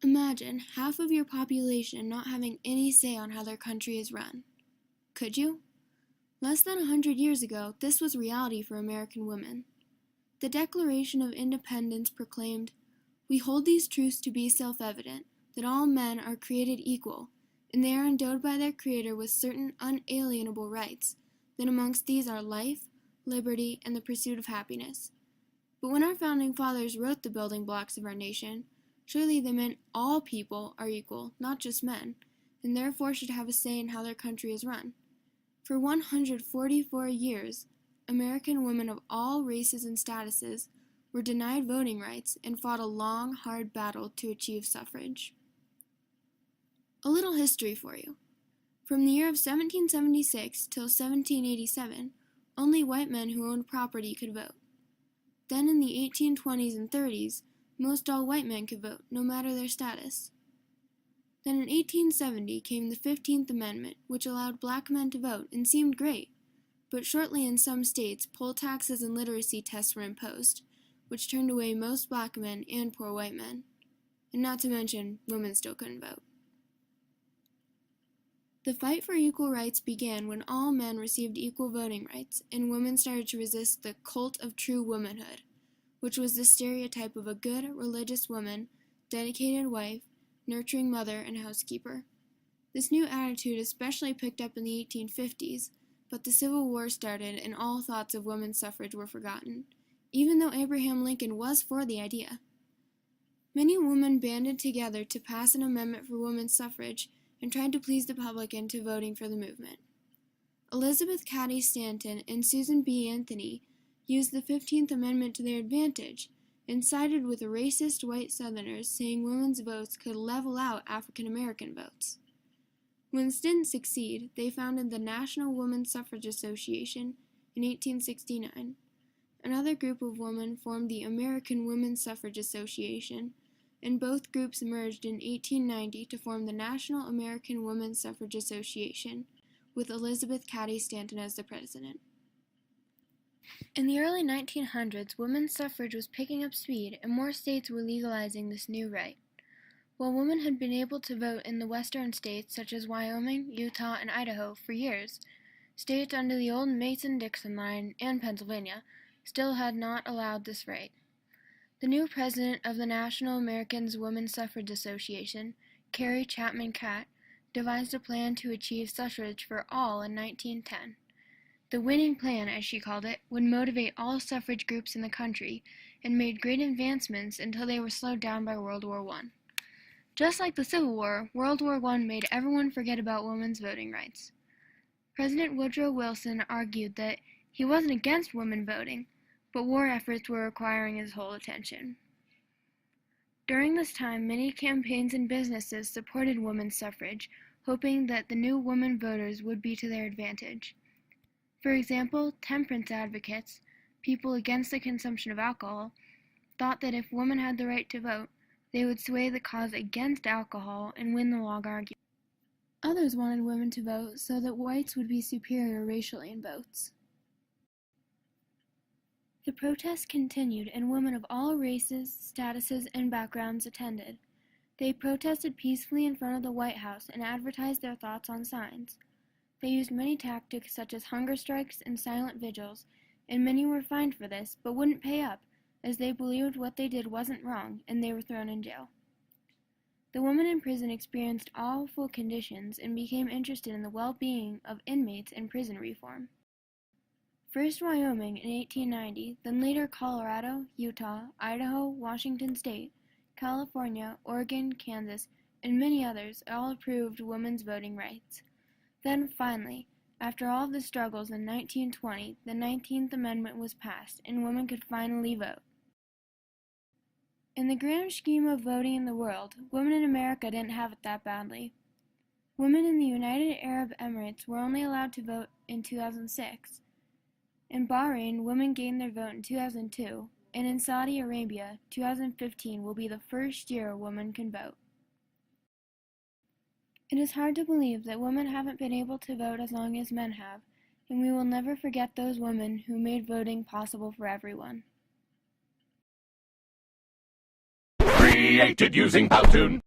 Imagine half of your population not having any say on how their country is run. Could you? Less than 100 years ago, this was reality for American women. The Declaration of Independence proclaimed, "We hold these truths to be self-evident, that all men are created equal, and they are endowed by their Creator with certain unalienable rights, that amongst these are life, liberty, and the pursuit of happiness." But when our founding fathers wrote the building blocks of our nation, surely they meant all people are equal, not just men, and therefore should have a say in how their country is run. For 144 years, American women of all races and statuses were denied voting rights and fought a long, hard battle to achieve suffrage. A little history for you. From the year of 1776 till 1787, only white men who owned property could vote. Then in the 1820s and 30s, most all white men could vote, no matter their status. Then in 1870 came the 15th Amendment, which allowed black men to vote and seemed great. But shortly in some states, poll taxes and literacy tests were imposed, which turned away most black men and poor white men. And not to mention, women still couldn't vote. The fight for equal rights began when all men received equal voting rights, and women started to resist the cult of true womanhood, which was the stereotype of a good, religious woman, dedicated wife, nurturing mother, and housekeeper. This new attitude especially picked up in the 1850s, but the Civil War started and all thoughts of women's suffrage were forgotten, even though Abraham Lincoln was for the idea. Many women banded together to pass an amendment for women's suffrage and tried to please the public into voting for the movement. Elizabeth Cady Stanton and Susan B. Anthony used the 15th Amendment to their advantage and sided with the racist white Southerners, saying women's votes could level out African American votes. When this didn't succeed, they founded the National Women's Suffrage Association in 1869. Another group of women formed the American Women's Suffrage Association, and both groups merged in 1890 to form the National American Women's Suffrage Association, with Elizabeth Cady Stanton as the president. In the early 1900s, women's suffrage was picking up speed, and more states were legalizing this new right. While women had been able to vote in the western states such as Wyoming, Utah, and Idaho for years, states under the old Mason-Dixon line and Pennsylvania still had not allowed this right. The new president of the National American Women's Suffrage Association, Carrie Chapman Catt, devised a plan to achieve suffrage for all in 1910. The winning plan, as she called it, would motivate all suffrage groups in the country and made great advancements until they were slowed down by World War I. Just like the Civil War, World War I made everyone forget about women's voting rights. President Woodrow Wilson argued that he wasn't against women voting, but war efforts were requiring his whole attention. During this time, many campaigns and businesses supported women's suffrage, hoping that the new women voters would be to their advantage. For example, temperance advocates, people against the consumption of alcohol, thought that if women had the right to vote, they would sway the cause against alcohol and win the long argument. Others wanted women to vote so that whites would be superior racially in votes. The protests continued, and women of all races, statuses, and backgrounds attended. They protested peacefully in front of the White House and advertised their thoughts on signs. They used many tactics such as hunger strikes and silent vigils, and many were fined for this, but wouldn't pay up, as they believed what they did wasn't wrong, and they were thrown in jail. The women in prison experienced awful conditions and became interested in the well-being of inmates and prison reform. First Wyoming in 1890, then later Colorado, Utah, Idaho, Washington State, California, Oregon, Kansas, and many others all approved women's voting rights. Then finally, after all of the struggles in 1920, the 19th Amendment was passed, and women could finally vote. In the grand scheme of voting in the world, women in America didn't have it that badly. Women in the United Arab Emirates were only allowed to vote in 2006. In Bahrain, women gained their vote in 2002, and in Saudi Arabia, 2015 will be the first year a woman can vote. It is hard to believe that women haven't been able to vote as long as men have, and we will never forget those women who made voting possible for everyone. Created using Powtoon.